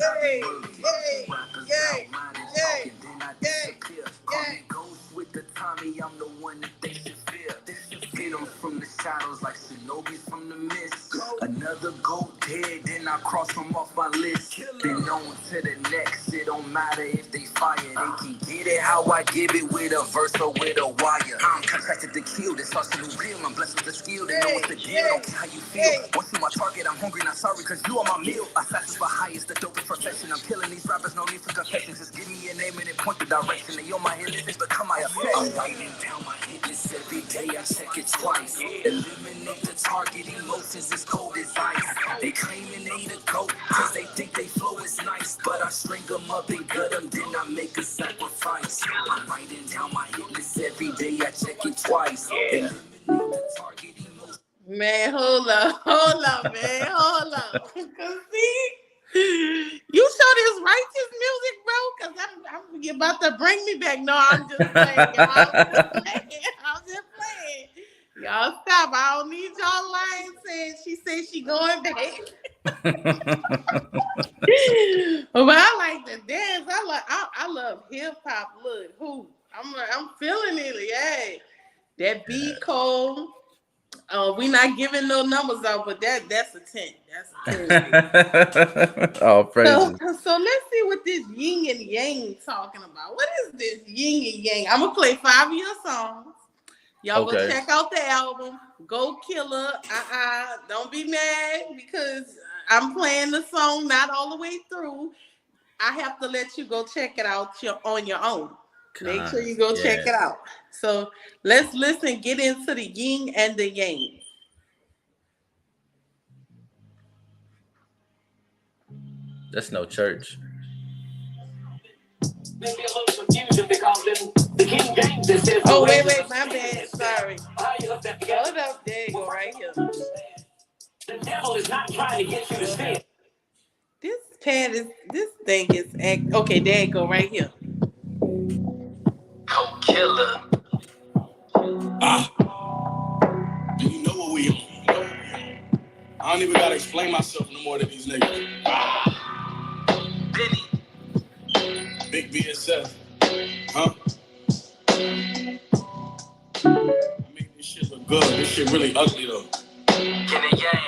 rappers out minding, talking, then I disappear. Call me ghost with the Tommy, I'm the one that they should fear. Get them from the shadows like Shinobi from the mist. Another goat dead, then I cross them off my list. Been on to the next, it don't matter if they fire. They can get it how I give it, with a verse or with a wire. I'm contracted to kill, this hustle is real. I'm blessed with the skill, they know what's the deal. Don't care how you feel. Once you my target, I'm hungry, not sorry, cause you are my meal. Assassins for highest, the dopest profession. I'm killing these rappers, no need for confession. Just give me a name and then point the direction. They on my hit list, become my obsession. I'm writing down my hit list every day, I check it twice. Eliminate the target, emotions as cold as ice. They claiming they the GOAT, cause they think they flow is nice. But I string them up and gut them, then I make a sacrifice. I'm writing down my hit list every day, I check it twice. Eliminate the target, emotions. Man, hold up, man, hold up. Cause see, you show this righteous music, bro. Cause I'm you about to bring me back. No, I'm just playing. I'm just playing. Y'all stop. I don't need y'all lying saying she said she going back. But I like the dance. I love hip hop. Look, who I'm feeling it. Yeah, that beat cold. We not giving no numbers out, but that's a 10. That's a 10. Oh, praises. So let's see what this yin and yang talking about. What is this yin and yang? I'm gonna play 5 of your songs. Y'all go check out the album. Go Killer. Don't be mad because I'm playing the song not all the way through. I have to let you go check it out on your own. Make sure you go check it out. So let's listen, get into the yin and the yang. That's no church. Oh, wait, my bad. Sorry. Hold up. There you go, right here. The devil is not trying to get you to sin. This thing is, okay, there you go, right here. Go Killer. You know what we on. I don't even gotta explain myself no more to these niggas. Benny. Big BSF. Huh? I mean, this shit look good. This shit really ugly though. Get a yang.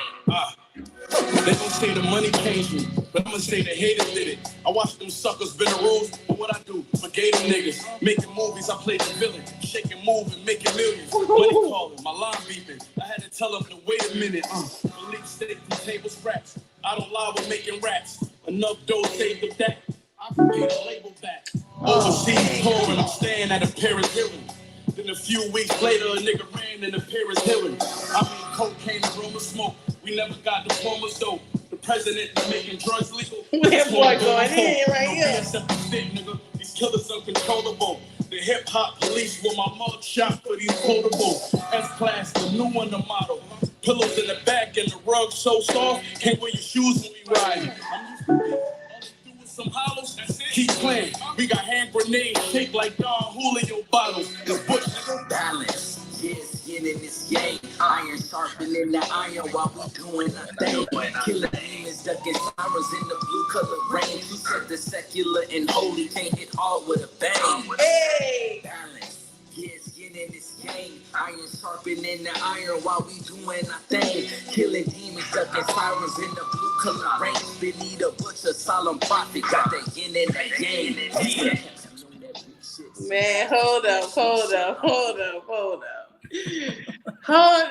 They gon' say the money changed me, but I'ma say the haters did it. I watched them suckers bend the rules, but what I do? Forgave them niggas. Making movies, I played the villain. Shaking, moving, making millions. Money calling, my line beeping. I had to tell them to wait a minute. Police steak from table scraps. I don't lie with making raps. Enough dough saved up that. I paid a label back. Overseas touring, I'm staying at a Paris Hilton. Then a few weeks later, a nigga ran in the Paris Hilton. I mean, cocaine, aroma, smoke. We never got diplomas though. The president is making drugs legal. That boy going in right here. Nigga. These killers uncontrollable. The hip hop police with my mug shot for these quotables. S-Class, the new one, the model. Pillows in the back and the rug so soft. Can't wear your shoes when we ride. I'm used to doing some hollows. Keep playing. We got hand grenades shaped like Don Julio bottles. The bush Balance. Yes, yin in this game. Iron sharpening the iron while we doing our thing. Killer demons ducking sirens in the blue color rain. You said the secular and holy can't hit hard with a bang. Hey! Balance. Yes, yin in this game. Iron sharpening the iron while we doing our thing. Killing demons ducking sirens in the blue color rain. Benny the butcher, solemn prophet. Got the yin in the game. Man, hold up. Hold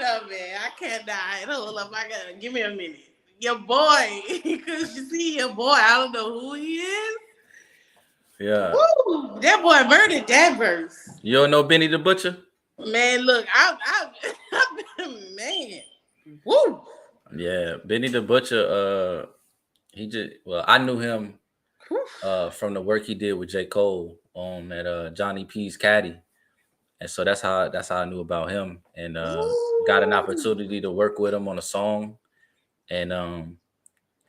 up, man. I can't die. Hold up. Give me a minute. Your boy, because you see your boy, I don't know who he is. Yeah. Woo, that boy murdered that verse. You don't know Benny the Butcher? Man, look, I man. Woo. Yeah, Benny the Butcher, I knew him from the work he did with J. Cole on that Johnny P's Caddy. And so that's how I knew about him, and got an opportunity to work with him on a song. and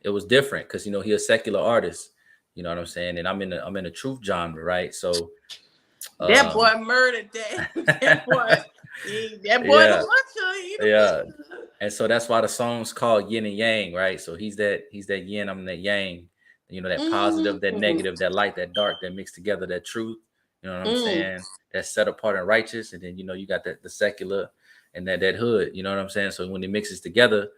it was different because he a secular artist. You know what I'm saying? And I'm in the truth genre, right? So That boy murdered that. That boy, that boy the yeah, butcher. He the yeah. butcher. And so that's why the song's called Yin and Yang, right? So he's that yin, I'm that yang. That positive, that negative, that light, that dark, that mixed together, that truth. You know what I'm saying? That's set apart and righteous. And then you got the secular and that hood. You know what I'm saying? So when it mixes together,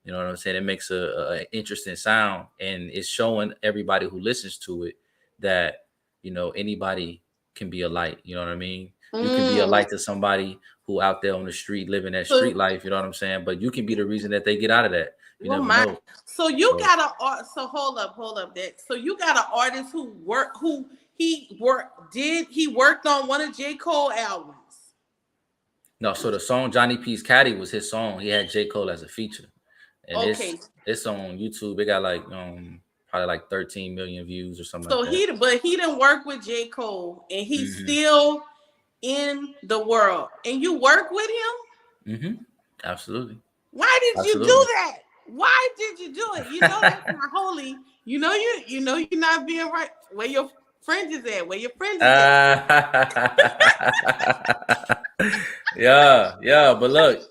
you know what I'm saying, it makes a interesting sound, and it's showing everybody who listens to it that anybody can be a light. You know what I mean? You can be a light to somebody who out there on the street living that street life. You know what I'm saying? But you can be the reason that they get out of that. You never know. So you got so hold up, that. So you got an artist who worked on one of J. Cole albums. No, so the song Johnny P's Caddy was his song. He had J. Cole as a feature. And it's on YouTube. It got like probably like 13 million views or something like that. But he didn't work with J. Cole, and he's still in the world. And you work with him? Absolutely. Why did you do that? Why did you do it? You know that's not holy. You know you're not being right. Where your friend is at? Where your friend is at? Yeah. But look,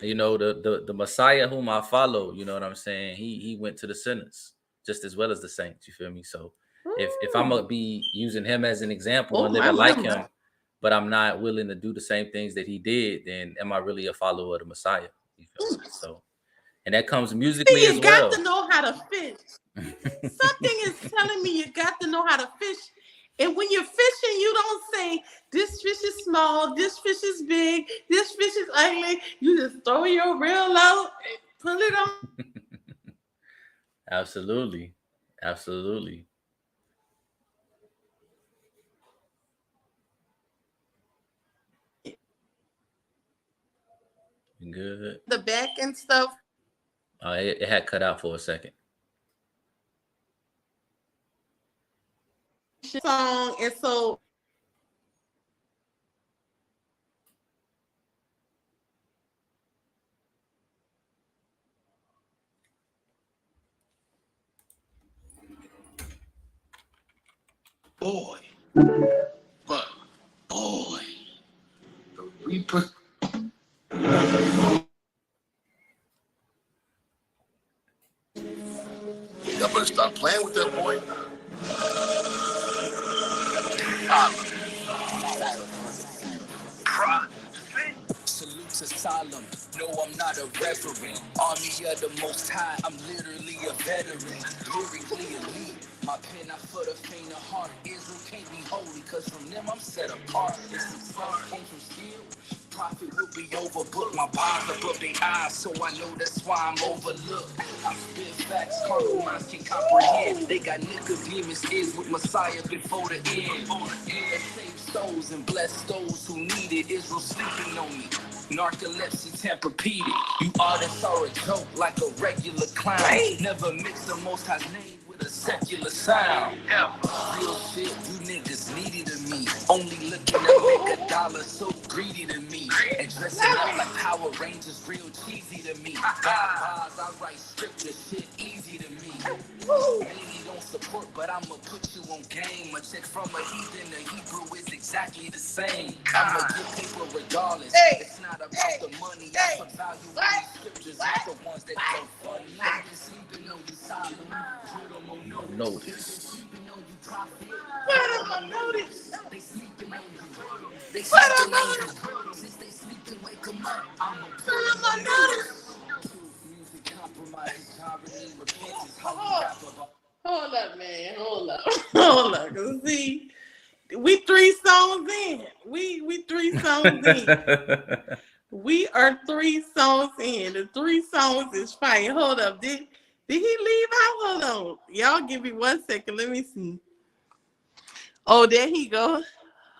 the Messiah whom I follow, you know what I'm saying? He went to the sinners just as well as the saints. You feel me? So if I'm gonna be using him as an example and living like him, but I'm not willing to do the same things that he did, then am I really a follower of the Messiah? You feel me? So, and that comes musically as well. You got to know how to fish. Something is telling me you got to know how to fish. And when you're fishing, you don't say, this fish is small, this fish is big, this fish is ugly. You just throw your reel out and pull it on. Absolutely. Good. The back and stuff. It had cut out for a second. Song, and so boy, but boy, the Reaper. Y'all better stop playing with that boy. Salute to Solemn. No, I'm not a reverend. Army of the Most High, I'm literally a veteran. Lyrically elite. My pen out for the faint of heart. Israel can't be holy, cause from them I'm set apart. It's the sun came from steel. Profit will be overbooked. My bars above their eyes, so I know that's why I'm overlooked. I spit facts, carnal minds can comprehend. They got Nicodemus is with Messiah before the end. Yeah, save souls and bless those who need it. Israel sleeping on me. Narcolepsy, Tempur-Pedic. You artists are a joke like a regular clown. Never mix the Most High's name with a secular sound. Real shit, you niggas needy to me. Only looking to make a dollar, so greedy to me. And dressing up like Power Rangers, real cheesy to me. God bars, I write scripture, shit easy to me. Maybe don't support, but I'ma put you on game. A check from a heathen to Hebrew is exactly the same. I'ma get paper regardless. It's not about the money, I put value in these scriptures. It's the ones that go funny. Sleeping on you, Solemn. Notice. Put them on notice. They sleeping on you. They Put them sleeping on on notice. you. Since they sleeping, wake them up. I'ma Put them on notice. music compromise, poverty, repentance. Hold up, man. Hold up. Hold up. See, we 3 songs in. We 3 songs in. We are 3 songs in. The 3 songs is fire. Hold up. Did he leave out? Hold on. Y'all give me 1 second. Let me see. Oh, there he go.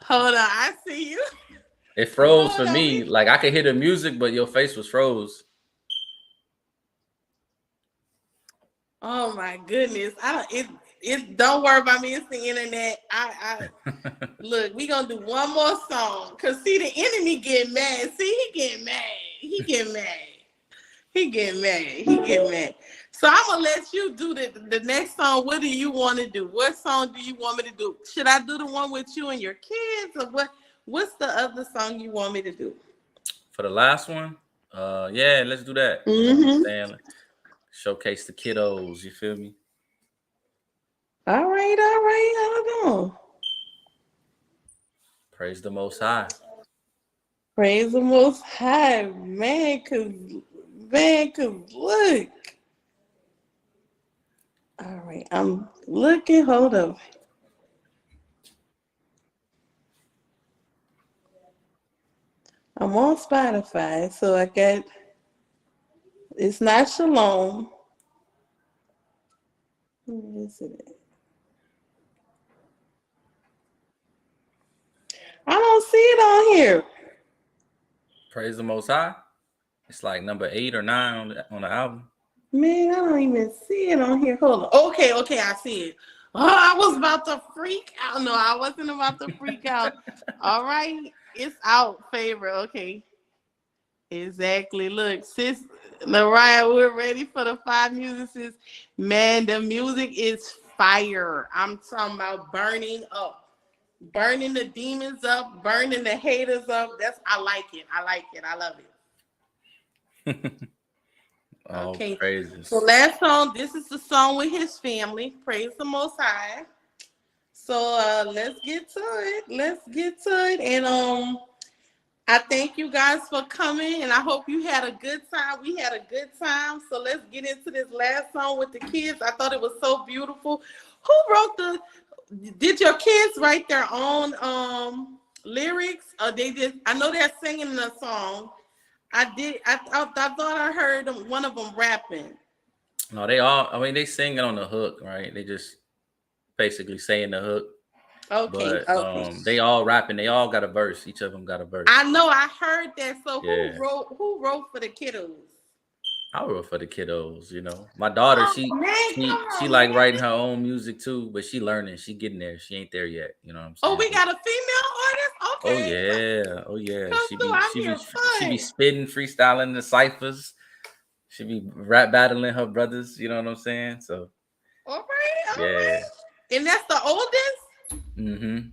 Hold on. I see you. It froze for me. Like I could hear the music, but your face was froze. Oh my goodness. Don't worry about me. It's the internet. Look, we gonna do one more song. Cause see, the enemy get mad. See, he get mad. He getting mad. He getting mad. So I'm gonna let you do the next song. What do you want to do? What song do you want me to do? Should I do the one with you and your kids, or what? What's the other song you want me to do? For the last one, yeah, let's do that. You know what I'm saying? Showcase the kiddos. You feel me? All right. I don't know. Praise the Most High. Praise the Most High, man. Cause look. All right, I'm looking. Hold up. I'm on Spotify, so I got. It's not Shalom. Where is it? I don't see it on here. Praise the Most High. It's like number 8 or 9 on the album. Man, I don't even see it on here. Hold on. Okay, I see it. Oh, I was about to freak out. No, I wasn't about to freak out. All right, it's out. Favorite. Okay. Exactly. Look, sis, Mariah, we're ready for the 5 musicians. Man, the music is fire. I'm talking about burning up. Burning the demons up, burning the haters up. I like it. I love it. Okay. Praises. So last song, this is the song with his family. Praise the Most High. So let's get to it. And I thank you guys for coming, and I hope you had a good time. We had a good time. So let's get into this last song with the kids. I thought it was so beautiful. Did your kids write their own lyrics? Or I know they're singing the song. I thought I heard one of them rapping. No, they sing it on the hook, right? They just basically saying the hook. Okay. But they all rapping. They all got a verse. Each of them got a verse. I know. I heard that. So yeah. Who wrote for the kiddos? I wrote for the kiddos. You know, my daughter. She like writing her own music too, but she learning. She getting there. She ain't there yet. You know what I'm saying? Oh, we got a female artist. Okay. Oh yeah. She be spitting, freestyling the ciphers. She be rap battling her brothers. You know what I'm saying? So. All right. And that's the oldest. Mm-hmm.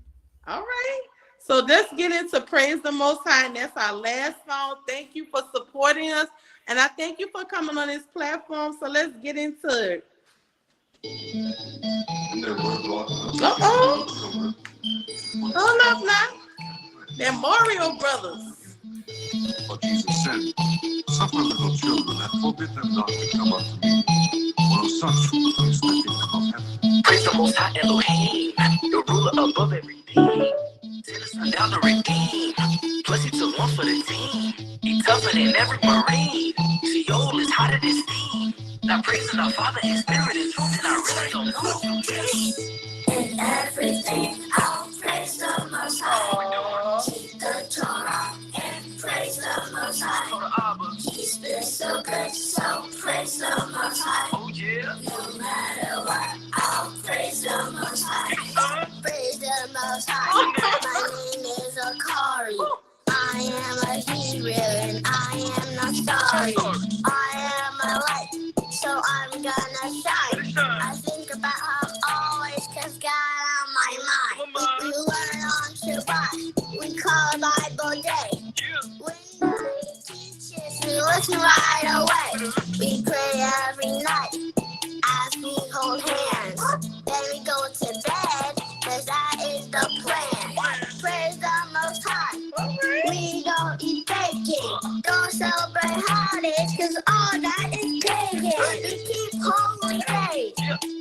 All right. So let's get into Praise the Most High, and that's our last song. Thank you for supporting us, and I thank you for coming on this platform. So let's get into it. Hold up now. They're Mario Brothers. For Jesus said, suffer little children and forbid them not to come unto me. For of such is the kingdom of heaven. Praise the Most High Elohim, the ruler above everything. Send us down to redeem. Plus he took one for the team. He tougher than every Marine. Sheol is hotter than steam. Now praising our Father, his spirit is truth, and I really don't know what you mean. In everything, I'll praise the Most High. Keep the Torah and praise the Most High. He's been so good, so praise the Most High. Oh yeah. No matter what, I'll praise the Most High. Praise the Most High. My name is Akari. I am a hero and I am not sorry. I am a light, so I'm gonna shine. I think about how always cause God on my mind. We learn on Shabbat, we call Bible day. When he teaches, we listen right away. We pray every night as we hold hands. Then we go to bed, cause that is the plan. Praise the Most High. We don't eat bacon. Don't celebrate holidays, cause all that is pagan. We keep holy days.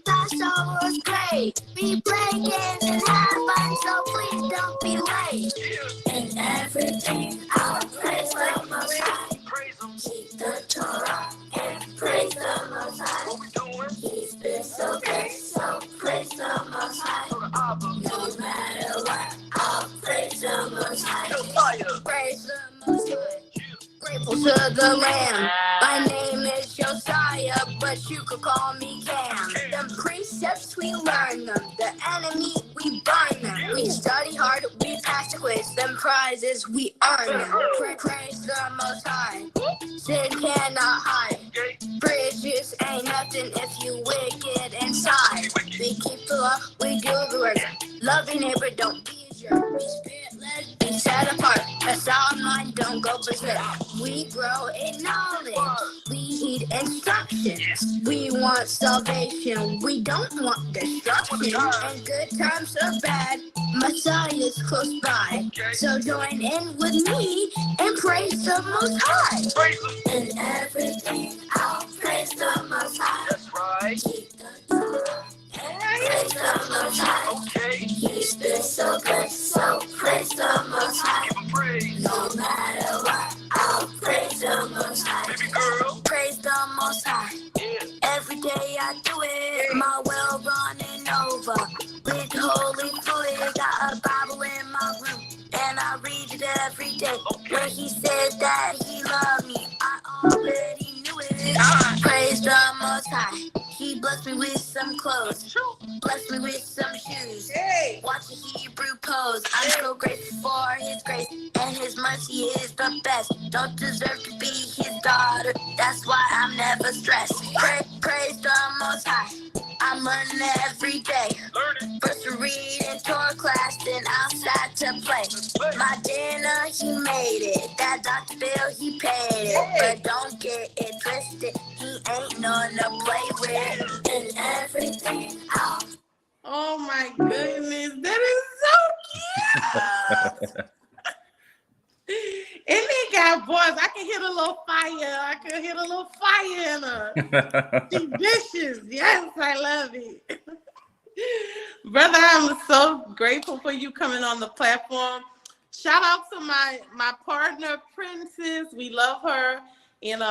Passover's great. We play games and have fun, so please don't be late. In everything, I'll praise the Most High. Keep the Torah and praise the Most High. He's been so good, so praise the Most High. No matter what, I'll praise the Most High. Praise the Most High. Grateful to the Lamb. My name is Josiah, but you could call me Cam. Them precepts we learn them. The enemy, we burn them. We study hard, we pass the quiz. Them prizes, we earn them. Praise the Most High. Sin cannot hide. Bridges ain't nothing if you wicked inside. We keep the law, we do the work. Love your neighbor, don't be a jerk. Be spirit-led, be set apart. A sound mind, don't go berserk. We grow in knowledge. We heed instructions. We want salvation. We don't want destruction. And good times or bad, Messiah's close by. So join in with me and praise the Most High. In everything, I'll praise the Most High. That's right. Keep the Torah. Praise the Most High. Okay. He's been so good, so praise the Most High. Give him praise. No matter what, I'll praise the Most High. Baby girl. Praise the Most High. Yeah. Every day I do it, my well running over. With holy fluid, got a Bible in my room, and I read it every day. When he said that he loved me, I already knew it. Praise the Most High. He blessed me with some clothes, blessed me with some shoes. Watch a Hebrew pose. I'm so grateful for his grace, and his mercy is the best. Don't deserve to be his daughter, that's why I'm never stressed. Praise the Most High. I'm learning every day. First to read in Torah class, then outside to play. My dinner, he made it. That doctor bill, he paid it. But don't get it twisted, he ain't none to play with. And everything out. Oh my goodness, that is so cute. And they got boys. I can hear the little fire. I can hear the little fire in her. She vicious. Yes, I love it. Brother, I'm so grateful for you coming on the platform. Shout out to my partner, Princess. We love her. And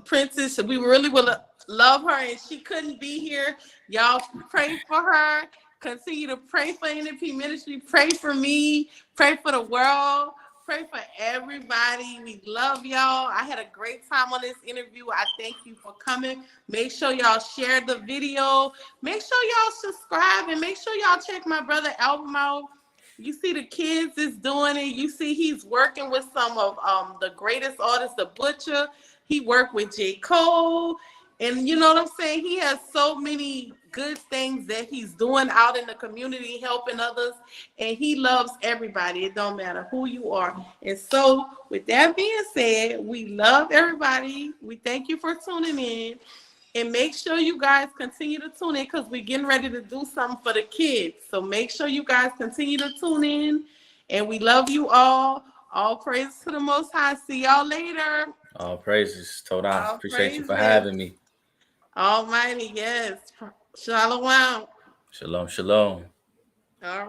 Princess, we really will love her, and she couldn't be here. Y'all pray for her. Continue to pray for NP Ministry. Pray for me. Pray for the world. Pray for everybody. We love y'all. I had a great time on this interview. I thank you for coming. Make sure y'all share the video. Make sure y'all subscribe, and make sure y'all check my brother album out. You see the kids is doing it. You see he's working with some of the greatest artists, The Butcher. He worked with J. Cole. And you know what I'm saying? He has so many good things that he's doing out in the community, helping others. And he loves everybody. It don't matter who you are. And so with that being said, we love everybody. We thank you for tuning in. And make sure you guys continue to tune in, because we're getting ready to do something for the kids. So make sure you guys continue to tune in. And we love you all. All praise to the Most High. See y'all later. All praises. Toda. All Appreciate you for praises. having me. Almighty, yes. Shalom. Shalom, shalom. All right.